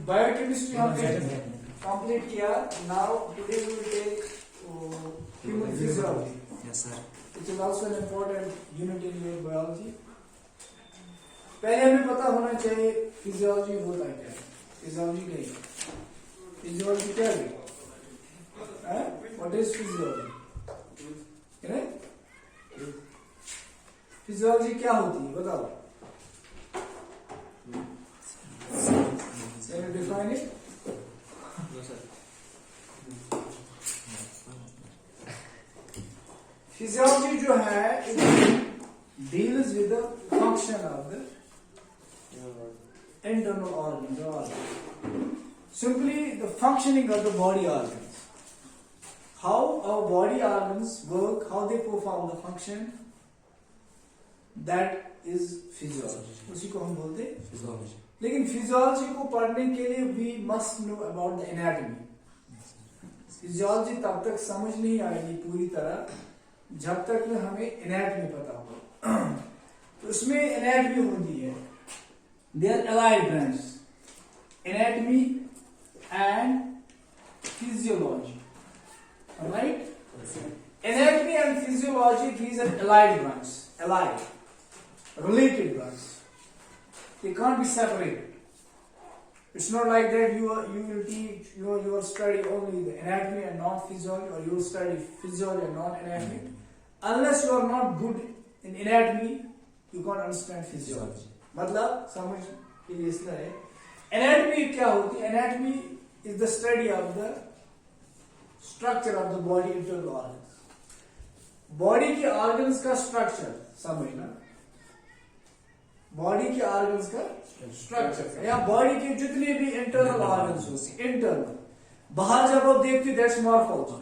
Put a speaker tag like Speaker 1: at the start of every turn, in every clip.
Speaker 1: Biochemistry हमने complete किया. Now today we will take human physiology.
Speaker 2: Yes, sir.
Speaker 1: It is also an important unit in your biology. पहले हमें पता होना चाहिए फिजियोलॉजी होता क्या है. फिजियोलॉजी क्या है? फिजियोलॉजी क्या है? What is physiology? फिजियोलॉजी क्या होती है बताओ. Can you define it?
Speaker 2: No, sir.
Speaker 1: Physiology जो है it deals with the function of the internal organs. Simply the functioning of the body organs. How our body organs work, how they perform the function, that is physiology. उसी को हम बोलते हैं
Speaker 2: Physiology.
Speaker 1: लेकिन physiology को पढ़ने के लिए we must know about the anatomy. Physiology तब तक समझ नहीं आएगी पूरी तरह जब तक में हमें एनाटॉमी पता हो. तो उसमें एनाटॉमी होती है. They are allied branches, anatomy and physiology. Right? Anatomy and physiology these are allied branches, allied, related branches. They can't be separated. It's not like that you will teach you will study only the anatomy and not physiology, or you will study physiology and not anatomy. Unless you are not good in anatomy, you can't understand physiology. मतलब समझ के लिए इसलिए है. Anatomy क्या होती है? Anatomy is the study of the structure of the body internal organs. Body के organs का structure समझना. बॉडी के ऑर्गन्स का स्ट्रक्चर या बॉडी के जितने भी इंटरनल ऑर्गन्स होते हैं. इंटरनल बाहर जब आप देखते हो that's morphology.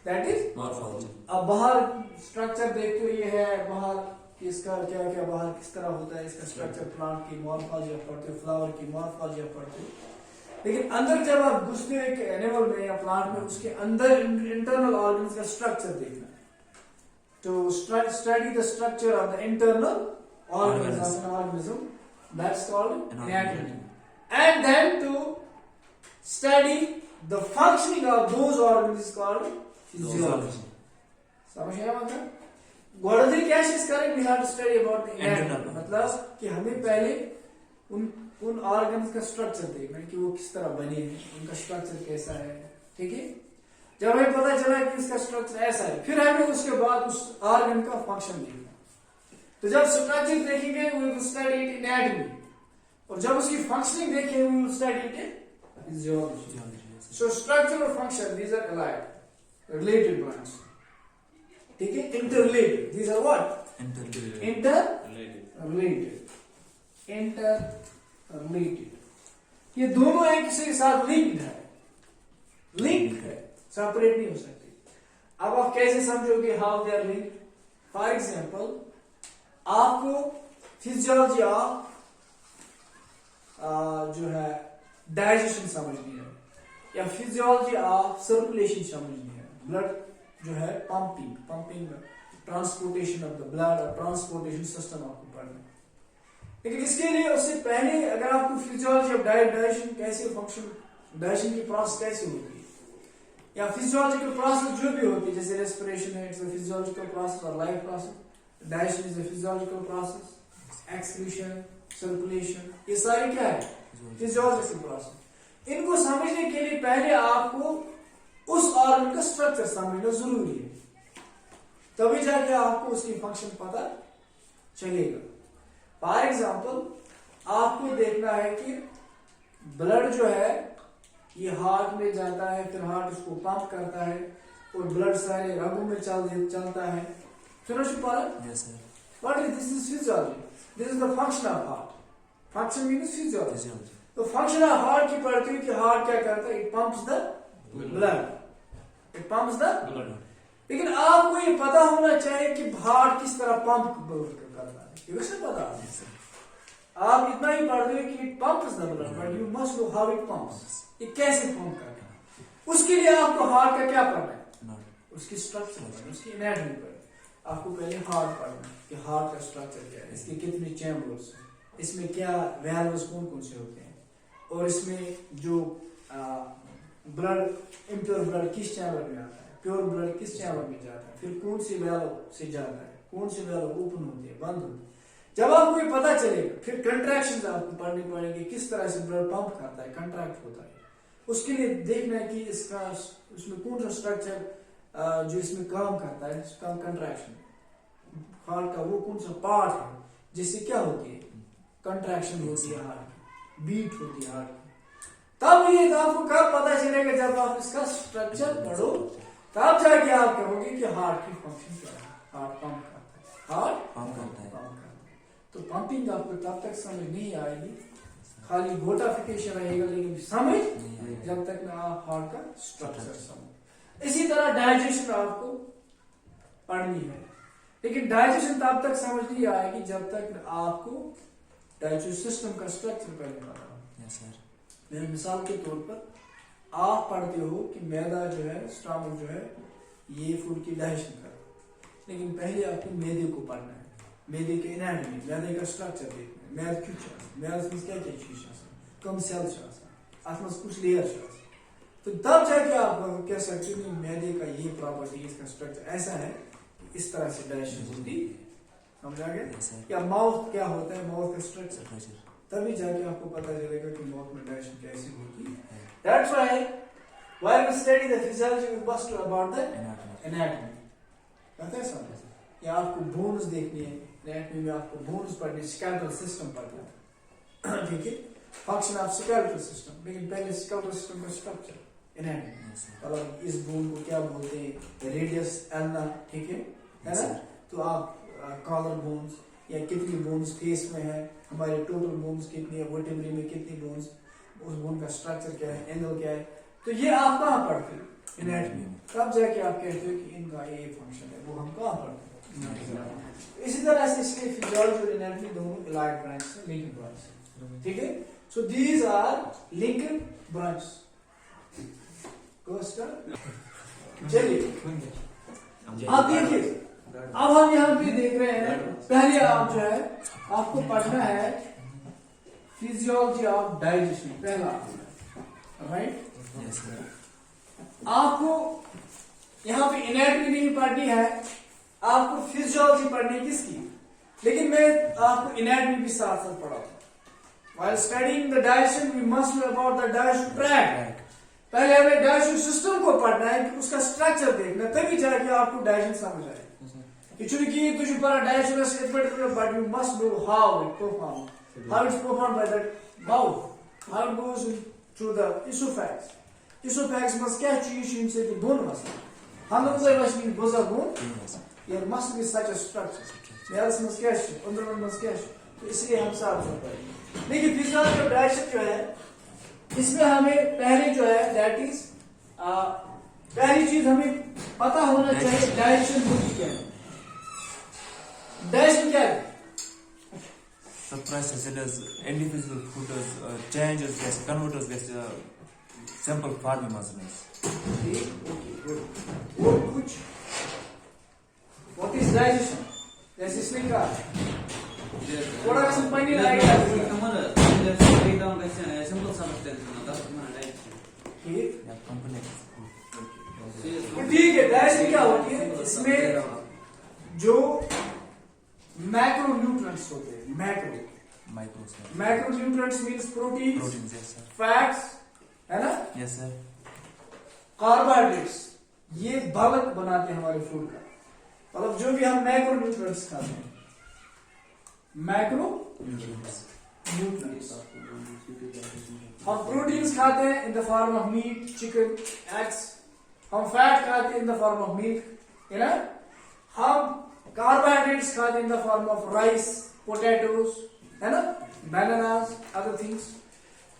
Speaker 1: That is
Speaker 2: Morphology.
Speaker 1: अब बाहर स्ट्रक्चर देखते हो ये है बाहर इसका क्या क्या बाहर किस तरह होता है इसका स्ट्रक्चर. प्लांट की मॉर्फोलॉजी आप पढ़ते हो, फ्लावर की मॉर्फोलॉजी आप पढ़ते हो. लेकिन अंदर जब आप घुसते हो एक एनिमल में या प्लांट में, उसके अंदर इंटरनल ऑर्गन्स का स्ट्रक्चर देखना. तो study the structure of the internal organs of an organism, that's called anatomy. And then to study the functioning of those organs is called physiology. समझ आया मतलब? गोड़े क्या चीज करें? We have to study about the anatomy. मतलब कि हमें पहले उन organs का स्ट्रक्चर देखना है कि वो किस तरह बने हैं, उनका स्ट्रक्चर कैसा है. ठीक है? जब हमें पता चला कि इसका स्ट्रक्चर ऐसा है, फिर हमें उसके बाद उस ऑर्गन का फंक्शन देखना. तो जब स्ट्रक्चर देखेंगे we will study it in anatomy, और जब उसकी फंक्शनिंग देखेंगे we will study it in physiology. So structure और function these are allied, related ones. ठीक है? Interrelated. These are what? Interrelated. ये दोनों एक दूसरे के साथ लिंक्ड है. सेपरेट नहीं हो सकते. अब आप कैसे समझोगे how they are linked? For example, आपको फिजियोलॉजी ऑफ जो है डाइजेशन समझनी है, या फिजियोलॉजी ऑफ सर्कुलेशन समझनी है. ब्लड जो है pumping transportation of the blood और ट्रांसपोर्टेशन सिस्टम आपको पढ़ना है. लेकिन इसके लिए उससे पहले अगर आपको फिजियोलॉजी ऑफ डाइजेशन कैसे फंक्शन, डाइजेशन की प्रोसेस कैसे होती है, या फिजियोलॉजिकल प्रोसेस जो भी होती है, जैसे रेस्पिरेशन है, इट्स अ फिजियोलॉजिकल प्रोसेस और life process. Digestion is a physiological process. Excretion, circulation, ये सारी क्या है? Physiological process. इनको समझने के लिए पहले आपको उस ऑर्गन का स्ट्रक्चर समझना जरूरी है, तभी जाके आपको उसकी फंक्शन पता चलेगा. फॉर एग्जाम्पल आपको देखना है कि ब्लड जो है ये हार्ट में जाता है, फिर हार्ट उसको पंप करता है और ब्लड सारे रगों में चलता है. Finish Paran?
Speaker 2: Yes, sir.
Speaker 1: What is this? Is physiology. This is the function of heart. Function means physiology. तो function of heart की पढ़ते हो कि heart क्या करता है? It pumps the blood. It pumps the blood. लेकिन आपको ये पता होना चाहिए कि heart किस तरह पंप करता है. ये कैसे पता? आप इतना ही पढ़ते हो कि it pumps the blood, but you must know how it pumps. ये कैसे पंप करता है? उसके लिए आपको heart का क्या पढ़ना है? उसकी स्ट्रक्चर, उसकी एनाटॉमी पढ़ना. आपको पहले हार्ट पढ़ना है कि हार्ट का स्ट्रक्चर क्या है, इसके कितने चैम्बर्स हैं. इसमें क्या वैल्यूज कौन कौन से होते हैं, और इसमें जो ब्लड, इम्प्योर ब्लड किस चैनल में आता है, प्योर ब्लड किस चैनल में जाता है, फिर कौन सी वैल्यू से जाता है, कौन सी वैल्यू ओपन होती है, बंद होती है। जब आपको ये पता चलेगा, फिर कंट्रैक्शन आपको पढ़नी पड़ेगी, किस तरह से ब्लड पंप करता है, कंट्रैक्ट होता है। उसके लिए देखना है कि इसका उसमें कौन सा स्ट्रक्चर जो इसमें काम करता है, कंट्रैक्शन हार्ट का वो कौन सा पार्ट है जिससे क्या होती है, कंट्रैक्शन होती है हार्ट की, बीट होती है हार्ट की। तब ये तो आपको कब पता चलेगा, जब आप इसका स्ट्रक्चर पढ़ो, तब जाके आप कहोगे कि हार्ट की फंक्शन क्या है, हार्ट पंप करता है, हार्ट
Speaker 2: पंप करता है।
Speaker 1: तो पंपिंग आपको तब तक समझ नहीं आएगी, खाली गोटाफिकेशन रहेगा लेकिन समझ जब तक ना आप हार्ट का स्ट्रक्चर समझ। इसी तरह डाइजेशन आपको पढ़नी है, लेकिन डाइजेशन तब तक समझ नहीं आएगी जब तक आपको डाइजेस्टिव सिस्टम का स्ट्रक्चर पहले पता हो। मेरे मिसाल के तौर पर आप पढ़ते हो कि मैदा जो है, स्टमक जो है, ये फूड की डाइजेशन कर, लेकिन पहले आपको मैदे को पढ़ना है, मैदे के एनाटॉमी, मैदे का स्ट्रक्चर देखना है, मैद क्यों चाहिए, मैद में क्या क्या चीज कम सेल आत्मा कुछ लेयर, तो तब जाके आप कह सकते हो मैदे का ये प्रॉपर्टी, इसका स्ट्रक्चर ऐसा है कि इस तरह से डाइजेशन होती है, समझा गया। या माउथ क्या होता है, माउथ का स्ट्रक्चर, तभी जाके आपको पता चलेगा कि माउथ में डाइजेशन कैसे होती है। That's why while we study the physiology we must know about the anatomy. पता है समझ, या आपको बोन्स देखनी है, एनाटॉमी में आपको बोन्स पढ़नी, स्केलेटल सिस्टम पढ़ना है, ठीक है, फंक्शन ऑफ स्केलेटल सिस्टम। लेकिन पहले स्केलेटल सिस्टम का स्ट्रक्चर, एनाटॉमी, मतलब इस बोन को क्या बोलते हैं, रेडियस एल्ना, ठीक है ना। तो आप कॉलर बोन्स या कितनी बोन्स फेस में है, हमारे टोटल बोन्स कितनी है, वर्टेब्रे में कितनी बोन्स, उस बोन का स्ट्रक्चर क्या है, एंगल क्या है, तो ये आप कहाँ पढ़ते हो, एनाटॉमी। तब जाके आप कहते हो कि इनका ये फंक्शन है, वो हम कहाँ पढ़ते हैं। इसी तरह से इसलिए फिजियोलॉजी और एनाटॉमी दोनों अलग ब्रांच है, लिंक्ड ब्रांच है, ठीक है। So these are linked branch. चलिए आप देखिए, अब हम यहाँ पे देख रहे हैं, पहले आप जो है आपको पढ़ना है फिजियोलॉजी ऑफ डाइजेशन, पहला, राइट। आपको यहाँ पे एनाटॉमी नहीं पढ़नी है, आपको फिजियोलॉजी पढ़नी है किसकी, लेकिन मैं आपको एनाटॉमी भी साथ साथ पढ़ाऊंगा। While studying the digestion, we must know about the digestive tract. पहले हमें डाइजेस्टिव सिस्टम को पढ़ना है कि उसका स्ट्रक्चर देखना, तभी जाके आपको डाइजेशन समझ आए। Çünkü तुझे पता digestion is important, but you must know how it performs. How it's performed by the mouth. How it goes through the esophagus. Esophagus must catch you इनसे भी दोनों मसले। हम लोग कोई मशीन बोझा bone, there must be such a structure. Males must catch you, under must catch you. तो इसलिए हम साथ में पढ़ेंगे। लेकिन फिजियोलॉजी ऑफ डाइजेशन जो है, इसमें हमें पहले जो है दैट इज पहली चीज हमें पता होना चाहिए डाइजेशन होती क्या है। डाइजेशन क्या है?
Speaker 2: Suppresses it as individual fooders, changes gas, converters gas, simple farming muscles.
Speaker 1: Okay, good. और कुछ what is digestion? जैसे इसने कहा थोड़ा सा पानी लाएगा
Speaker 3: simple substance मतलब तुम्हारा डाइजेशन
Speaker 1: ठीक
Speaker 2: Yeah, complex.
Speaker 1: तो ठीक है। डाइजेशन क्या होती है? इसमें जो मैक्रो न्यूट्रिएंट्स होते हैं, macro nutrients means protein,
Speaker 2: Proteins, yes sir.
Speaker 1: Fats, है ना,
Speaker 2: Yes sir.
Speaker 1: कार्बोहाइड्रेट्स, ये भलक बनाते हैं हमारे फूड का। मतलब जो भी हम मैक्रो न्यूट्रिएंट्स खाते हैं, मैक्रो न्यूट्रिएंट्स, हम प्रोटीन्स खाते हैं in the form of meat, chicken, eggs, हम फैट खाते हैं in the form of milk, है ना, हम कार्बोहाइड्रेट्स खाते हैं in the form of rice, potatoes, है ना, बनानास, अदर थिंग्स।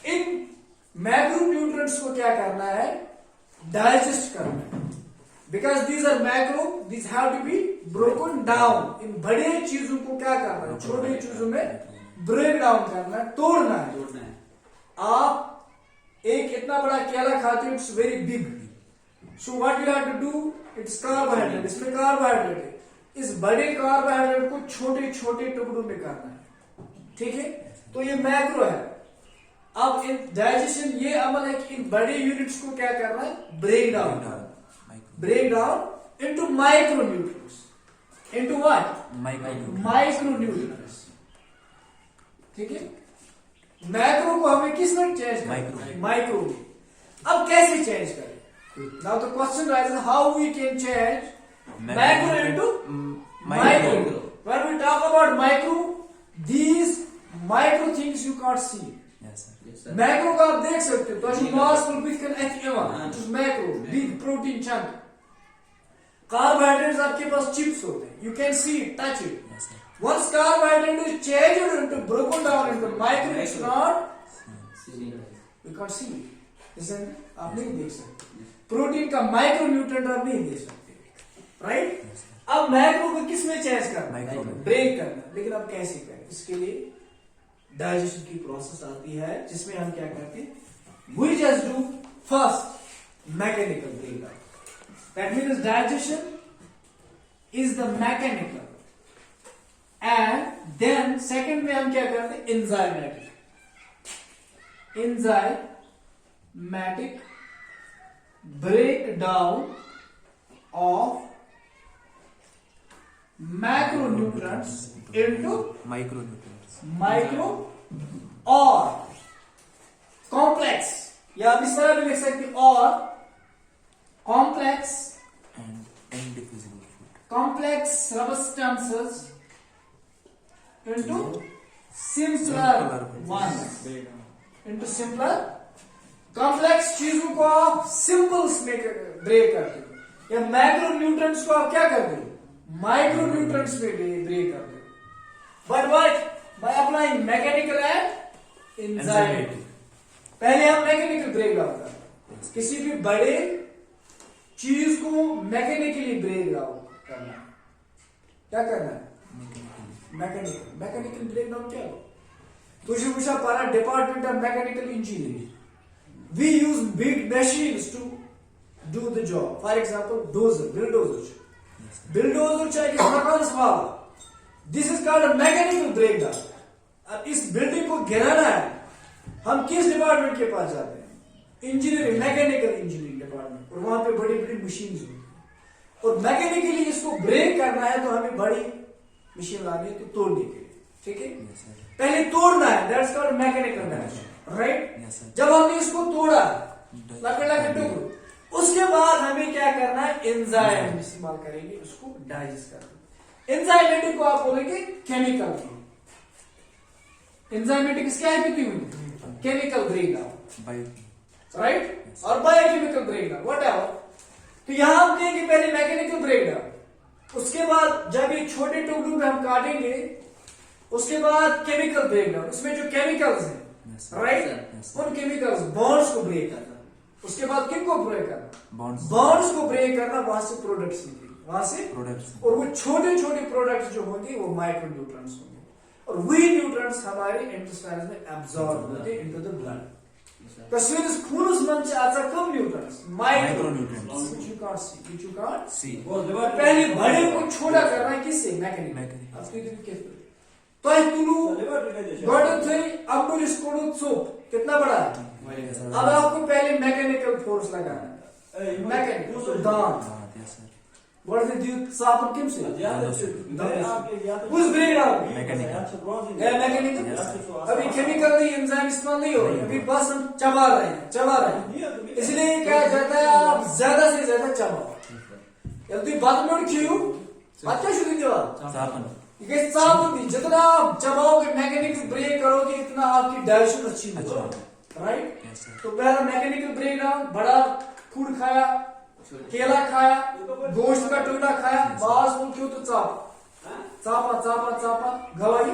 Speaker 1: इन मैक्रो न्यूट्रिएंट्स को क्या करना है? डाइजेस्ट करना है। Because these are macro, these have to be broken down. इन बड़े चीजों को क्या करना है? छोटे चीजों में ब्रेक डाउन करना है, तोड़ना है। आप एक इतना बड़ा केला खाते हो, it's very big, so what you have to do, it's carbohydrate, इसमें कार्बोहाइड्रेट है। इस बड़े कार्बोहाइड्रेट को छोटे छोटे टुकड़ों में करना है, ठीक है। तो ये मैक्रो है। अब इन डाइजेशन ये अमल है कि इन बड़े यूनिट्स को क्या करना है, break down into micronutrients, into what, micronutrients. ठीक है, मैक्रो को हमें किस में चेंज करना, माइक्रो में। अब कैसे चेंज करें? Now the question raises how we can change macro into micro. When we talk about micro, these micro things you can't see.
Speaker 2: Yes, sir.
Speaker 1: Macro को आप देख सकते हो, तो जो mass will be can which is macro, big protein chunk. Carbohydrates आपके पास chips होते हैं, you can see it, touch it.
Speaker 2: Yes, sir.
Speaker 1: Once carbohydrate is changed into broken down into micro, it's not, we can't see it. Listen, आप नहीं देख सकते. Protein का micro nutrient आप नहीं देख सकते, राइट? अब मैक्रो को किस में चेंज करना, ब्रेक करना। लेकिन अब कैसे करें? इसके लिए डाइजेशन की प्रोसेस आती है, जिसमें हम क्या करते हैं, we just do first mechanical breakdown. That means digestion is the mechanical, and then second में हम क्या करते हैं, enzymatic breakdown of macronutrients into micro और complex, या आप इस तरह भी लिख सकते हैं, और complex
Speaker 2: and indivisible food,
Speaker 1: complex substances into simpler ones, into simpler complex चीजों को आप सिंपल्स में ब्रेक करते हो, या मैक्रो न्यूट्रिएंट्स को आप क्या करते हो, माइक्रो न्यूट्रिएंट्स में ब्रेक करते हो। But by applying mechanical and enzymatic. पहले हम मैकेनिकल ब्रेक डाउन करते हैं, किसी भी बड़े चीज को मैकेनिकली ब्रेक डाउन करना है। क्या करना है, मैकेनिकल ब्रेक डाउन क्या हो? तुझे पूछा पारा department of mechanical engineering, we use big machines to do the job. For example, bulldozer. Bulldozer चाहे किस मकान से वाला, this is called a mechanical breakdown. अब इस बिल्डिंग को गिराना है, हम किस डिपार्टमेंट के पास जाते हैं, इंजीनियरिंग, मैकेनिकल इंजीनियरिंग डिपार्टमेंट, और वहां पे बड़ी बड़ी मशीन होती है, और मैकेनिकली इसको ब्रेक करना है तो हमें बड़ी मशीन लानी है, तो तोड़ने के लिए, ठीक है, पहले तोड़ना है, that's called mechanical damage, right? जब हमने इसको तोड़ा लकड़ टुकड़ों, उसके बाद हमें क्या करना है, एंजाइम इस्तेमाल करेंगे उसको डाइजेस्ट करना। एंजाइमेटिक को आप बोलेंगे केमिकल, एंजाइमेटिक क्या है, केमिकल ब्रेकडाउन, राइट? और बायोकेमिकल ब्रेकडाउन, व्हाटएवर। तो यहां हम कहेंगे पहले मैकेनिकल ब्रेकडाउन, उसके बाद जब ये छोटे टुकड़ों में हम काटेंगे, उसके बाद केमिकल ब्रेकडाउन, उसमें जो केमिकल्स हैं, राइट, उन केमिकल्स बॉन्ड्स को ब्रेक करना, उसके बाद किनको ब्रेक करना, बॉन्ड्स को ब्रेक करना, वहां से प्रोडक्ट्स निकलेंगे, वहां से प्रोडक्ट्स, और वो छोटे छोटे प्रोडक्ट्स जो होंगे वो माइक्रो न्यूट्रिएंट्स होंगे, और वही न्यूट्रिएंट्स हमारे इंटेस्टाइन में एब्सॉर्ब होते हैं इनटू द ब्लड। तस्वीर खूनस मंच आता कम nutrients, micronutrients, which you can't see। पहले बड़े को छोटा करना है, किससे, मैकेनिकल। अब कैसे तो गॉर्डन थे अम्बुलिस सोप कितना बड़ा है, अब आपको पहले मैकेनिकल फोर्स लगाना है, मैकेनिकल दांत बढ़ते दियो साफ किम से उस ब्रेक डाउन मैकेनिकल, अभी केमिकल नहीं, एंजाइम इस्तेमाल नहीं हो रही, अभी बस हम चबा रहे हैं, इसलिए कहा जाता है आप ज्यादा से ज्यादा चबाओ, यदि बात में क्यों बात क्या शुरू दिया, ये साफ होती, जितना आप चबाओगे मैकेनिकल ब्रेक करोगे इतना आपकी डाइजेशन अच्छी होगी, राइट? तो पहला मैकेनिकल ब्रेक डाउन, बड़ा फूड खाया, केला खाया, गोश्त का टुकड़ा खाया, बास बोल क्यों तो चापा गवाही,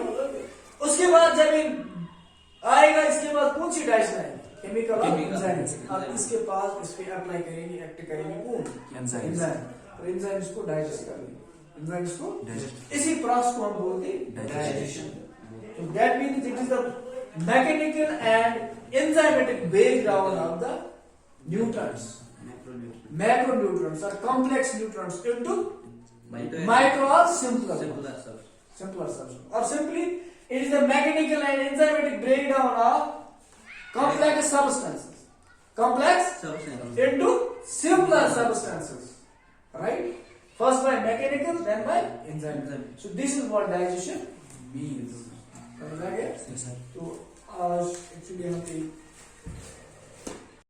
Speaker 1: उसके बाद जब आएगा, इसके बाद कौन सी डाइजेशन है, केमिकल और एंजाइम। अब इसके पास इस पे अप्लाई करेंगे, एक्ट करेंगे कौन, एंजाइम, और एंजाइम इसको डाइजेस्ट करेंगे, इसी प्रोसेस को हम बोलते हैं डाइजेशन। तो that means it is the mechanical and enzymatic breakdown of the nutrients, macronutrients or complex nutrients into micro or simpler substances, or simply It is the mechanical and enzymatic breakdown of complex substances. Complex
Speaker 3: Substance.
Speaker 1: into simpler substances. Right? First by mechanical, then by enzymatic. So this is what digestion means. समझ आ गया?
Speaker 2: Yes, sir.
Speaker 1: तो आज actually हम